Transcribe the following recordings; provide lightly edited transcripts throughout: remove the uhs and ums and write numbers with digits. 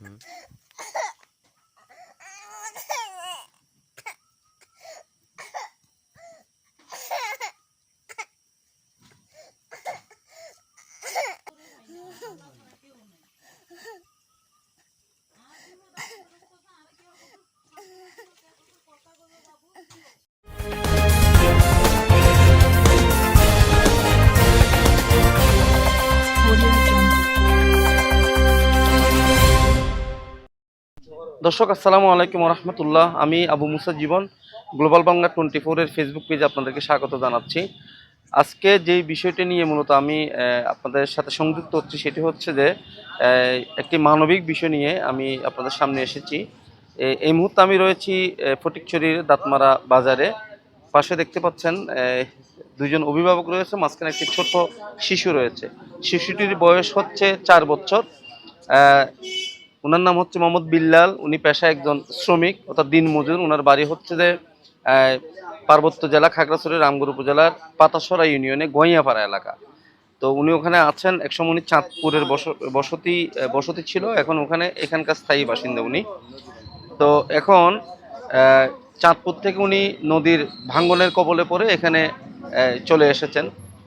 হুম। দর্শক আসসালামু আলাইকুম রহমতুল্লাহ। আমি আবু মুসা জীবন, গ্লোবাল বাংলা 24-এর ফেসবুক পেজে আপনাদেরকে স্বাগত জানাচ্ছি। আজকে যেই বিষয়টি নিয়ে মূলত আমি আপনাদের সাথে সংযুক্ত হচ্ছি সেটি হচ্ছে যে একটি মানবিক বিষয় নিয়ে আমি আপনাদের সামনে এসেছি। এই মুহূর্তে আমি রয়েছি ফটিকছড়ির দাঁতমারা বাজারে। পাশে দেখতে পাচ্ছেন দুইজন অভিভাবক রয়েছে, মাঝখানে একটি ছোট শিশু রয়েছে। শিশুটির বয়স হচ্ছে 4 বছর। ওনার নাম হচ্ছে মোহাম্মদ বিল্লাল। উনি পেশায় একজন শ্রমিক অর্থাৎ দিনমজুর। ওনার বাড়ি হচ্ছে যে পার্বত্য জেলা খাগড়াছড়ি রামগড় উপজেলার পাতাসরা ইউনিয়নে গইয়াপাড়া এলাকা। তো উনি ওখানে আছেন। একসময় উনি চাঁদপুরের বসতি ছিল, এখন এখানকার স্থায়ী বাসিন্দা উনি। তো এখন চাঁদপুর থেকে উনি নদীর ভাঙ্গনের কবলে পড়ে এখানে চলে এসেছেন।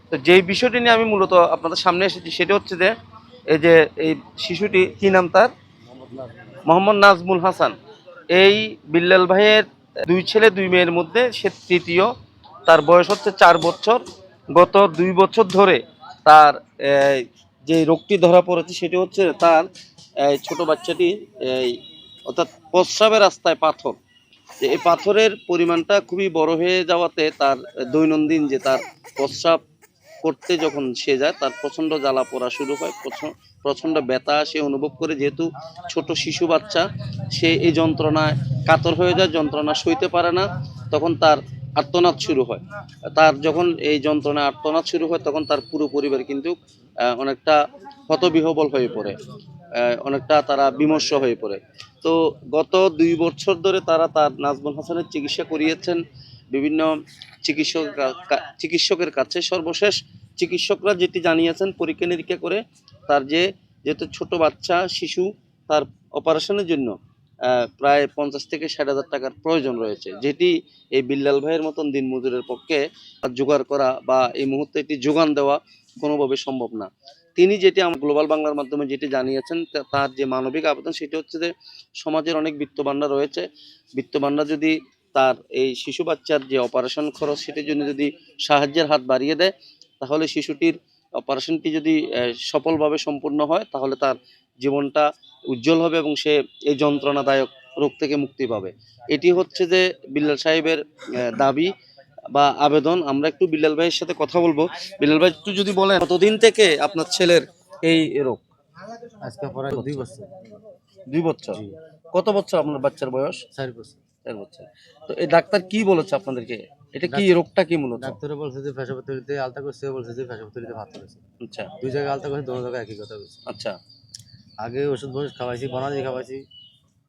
তো যেই বিষয়টি নিয়ে আমি মূলত আপনাদের সামনে এসেছি সেটা হচ্ছে যে এই শিশুটি, কি নাম তার? মোহাম্মদ নাজমুল হাসান। এই বিল্লাল ভাইয়ের 2 ছেলে 2 মেয়ের মধ্যে সে তৃতীয়। তার বয়স হচ্ছে 4 বছর। গত 2 বছর ধরে তার যে রোগটি ধরা পড়েছে সেটি হচ্ছে তার ছোট বাচ্চাটি এই অর্থাৎ প্রস্রাবের রাস্তায় পাথর। এই পাথরের পরিমাণটা খুবই বড় হয়ে যাওয়াতে তার দৈনন্দিন যে তার প্রস্রাব করতে যখন সে যায় তার প্রচণ্ড জ্বালা পোড়া শুরু হয়, প্রচণ্ড ব্যথা সে অনুভব করে। যেহেতু ছোট শিশু বাচ্চা, সে এই যন্ত্রণায় কাতর হয়ে যায়, যন্ত্রণা সইতে পারে না। তখন তার আর্তনাদ শুরু হয়। তার যখন এই যন্ত্রণা আর্তনাদ শুরু হয় তখন তার পুরো পরিবার কিন্তু অনেকটা হতবিহ্বল হয়ে পড়ে, অনেকটা তারা বিমর্ষ হয়ে পড়ে। তো গত 2 বছর ধরে তার নাজমুল হাসানের চিকিৎসা করিয়েছেন বিভিন্ন চিকিৎসক চিকিৎসকের কাছে। সর্বশেষ চিকিৎসকরা যেটি জানিয়েছেন, পরীক্ষা নিরীক্ষা করে তার যেহেতু ছোট বাচ্চা শিশু, তার অপারেশনের জন্য প্রায় 50 থেকে 60 হাজার টাকার প্রয়োজন রয়েছে, যেটি এই বিল্লাল ভাইয়ের মতন দিনমজুরের পক্ষে জোগাড় করা বা এই মুহূর্তে এটি যোগান দেওয়া কোনোভাবে সম্ভব না। তিনি যেটি আমার গ্লোবাল বাংলার মাধ্যমে যেটি জানিয়েছেন, তার যে মানবিক আবেদন সেটি হচ্ছে যে সমাজের অনেক বিত্তবানরা রয়েছে, বিত্তবানরা যদি তার এই শিশু বাচ্চার যে অপারেশন খরচ সেটির জন্য যদি সাহায্যের হাত বাড়িয়ে দেয়, তাহলে শিশুটির অপারেশনটি যদি সফলভাবে সম্পূর্ণ হয় তাহলে তার জীবনটা উজ্জ্বল হবে এবং সে এই যন্ত্রণাদায়ক রোগ থেকে মুক্তি পাবে। এটি হচ্ছে যে বিল্লাল সাহেবের দাবি বা আবেদন। আমরা একটু বিল্লাল ভাইয়ের সাথে কথা বলবো। বিল্লাল ভাই, একটু যদি বলেন কতদিন থেকে আপনার ছেলের এই রোগ? আজকে প্রায় 2 বছর। 2 বছর। জি। কত বছর আপনার বাচ্চার বয়স? 4 বছর। 4 বছর। তো এই ডাক্তার কি বলেছে আপনাদেরকে? এটা কি রোগটা কি মূলত? ডাক্তারে বলছে যে পেশাব তলিতে আলতা করছে, বলছে যে পেশাব তলিতে পাথর আছে। আচ্ছা 2 জায়গায় আলতা করছে, 2 জায়গায় একই কথা বলছে। আচ্ছা আগে ওষুধ বসুধ খাওয়াইছি, বনাজি খাওয়াইছি,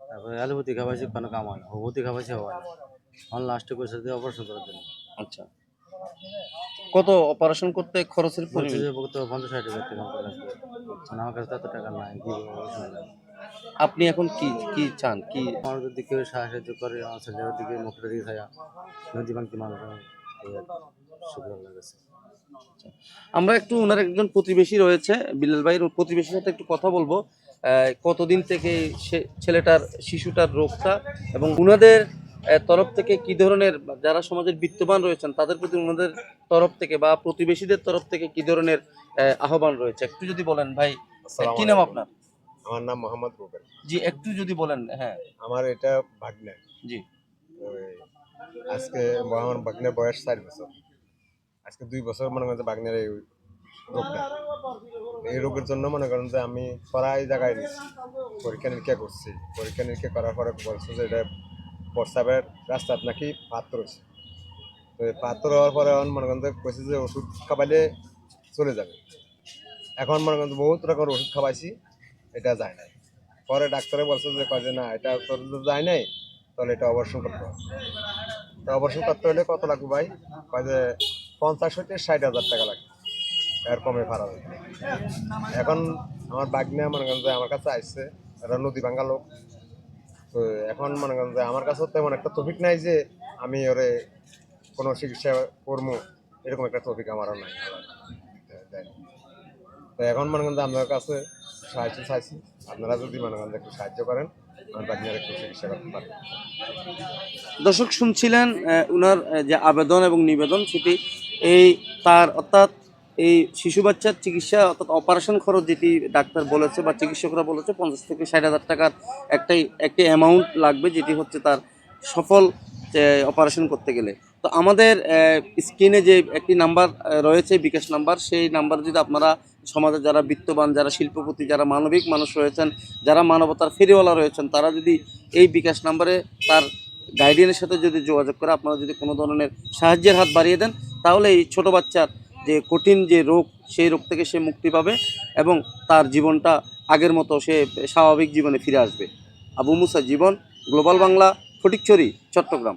তারপরে অ্যালোপ্যাথি খাওয়াইছি, কোনো কাম হয় না। হোমিওপ্যাথি খাওয়াইছি, হয় না। আমার লাস্টে করছে যে অপারেশন করার জন্য। আচ্ছা। কত অপারেশন করতে খরচের বলছে পরিমাণ? যে তো 50-60 হাজার টাকা করে লাগবে। মানে আমার কাছে তো এত টাকা নাই, কি অপারেশন। আপনি এখন কি কি চান কি? আমার যদি কেউ সাহায্য করে, আমার ছেলের দিকে মুখটা দিকে ছায়া নদী ভাঙতি মানুষ শুক্র আল্লাহর কাছে। আমরা একটু ওনার একজন প্রতিবেশী রয়েছে, বিল্লাল ভাইয়ের প্রতিবেশীর সাথে একটু কথা বলবো। কতদিন থেকে ছেলেটার শিশুটার রোগটা, এবং ওনাদের তরফ থেকে কি ধরনের, যারা সমাজের বিত্তবান রয়েছেন তাদের প্রতি ওনাদের তরফ থেকে বা প্রতিবেশীদের তরফ থেকে কি ধরনের আহ্বান রয়েছে একটু যদি বলেন ভাই। কি নাম আপনার? আমার নাম মোহাম্মদ রুবেল। জি, একটু যদি বলেন। হ্যাঁ আমার এটা ভাগ্নে। জি। ওই আজকে আমার ভাগ্নের বয়স 4 বছর। আজকে 2 বছর মনে করেন যে ভাগ্নের এই রোগটা, এই রোগের জন্য মনে করেন যে আমি প্রায় জায়গায় নিচ্ছি, পরীক্ষা নিরীক্ষা করছি। পরীক্ষা নিরীক্ষা করার পরে বলছে যে এটা প্রস্রাবের রাস্তার নাকি পাথর হয়েছে। তো এই পাথর হওয়ার পরে এখন মনে করেন যে কইছে যে ওষুধ খাবাইলে চলে যাবে। এখন মনে করেন বহুত রকমের ওষুধ খাওয়াইছি, এটা যায় নাই। পরে ডাক্তারে বলছে যে কয় যে না, এটা তোর যদি যায় নাই তাহলে এটা অপারেশন করতে হবে। তো অপারেশন করতে হলে কত লাগবে ভাই? কয় যে 50 থেকে 60 হাজার টাকা লাগবে, এর কমে পারা যাবে না। এখন আমার বাগনে মনে করেন যে আমার কাছে আসছে এরা নদী ভাঙ্গা লোক। তো এখন মনে করেন যে আমার কাছেও তেমন একটা টপিক নাই যে আমি ওরে কোনো চিকিৎসা করবো, এরকম একটা টপিক আমারও নাই। তো এখন মনে করেন যে আপনার কাছে সাহায্য চাইছি, আপনারা যদি মনে করেন যে একটু সাহায্য করেন আমার বাগনির একটু চিকিৎসা করতে পারেন। দর্শক শুনছিলেন ওনার যে আবেদন এবং নিবেদন, সেটি এই তার অর্থাৎ এই শিশু বাচ্চার চিকিৎসা অর্থাৎ অপারেশন খরচ যেটি ডাক্তার বলেছে বা চিকিৎসকরা বলেছে 50 থেকে 60,000 টাকার একটি অ্যামাউন্ট লাগবে, যেটি হচ্ছে তার সফল অপারেশন করতে গেলে। তো আমাদের স্ক্রিনে যে একটি নাম্বার রয়েছে, বিকাশ নাম্বার, সেই নাম্বার যদি আপনারা সমাজে যারা বিত্তবান, যারা শিল্পপতি, যারা মানবিক মানুষ রয়েছেন, যারা মানবতার ফেরিওয়ালা রয়েছেন, তারা যদি এই বিকাশ নাম্বারে তার গাইডিয়ানের সাথে যদি যোগাযোগ করে আপনারা যদি কোনো ধরনের সাহায্যের হাত বাড়িয়ে দেন, তাহলে এই ছোট বাচ্চার যে কঠিন যে রোগ, সেই রোগ থেকে সে মুক্তি পাবে এবং তার জীবনটা আগের মতো সে স্বাভাবিক জীবনে ফিরে আসবে। আবু মুসা জীবন, গ্লোবাল বাংলা, ফটিকছড়ি, চট্টগ্রাম।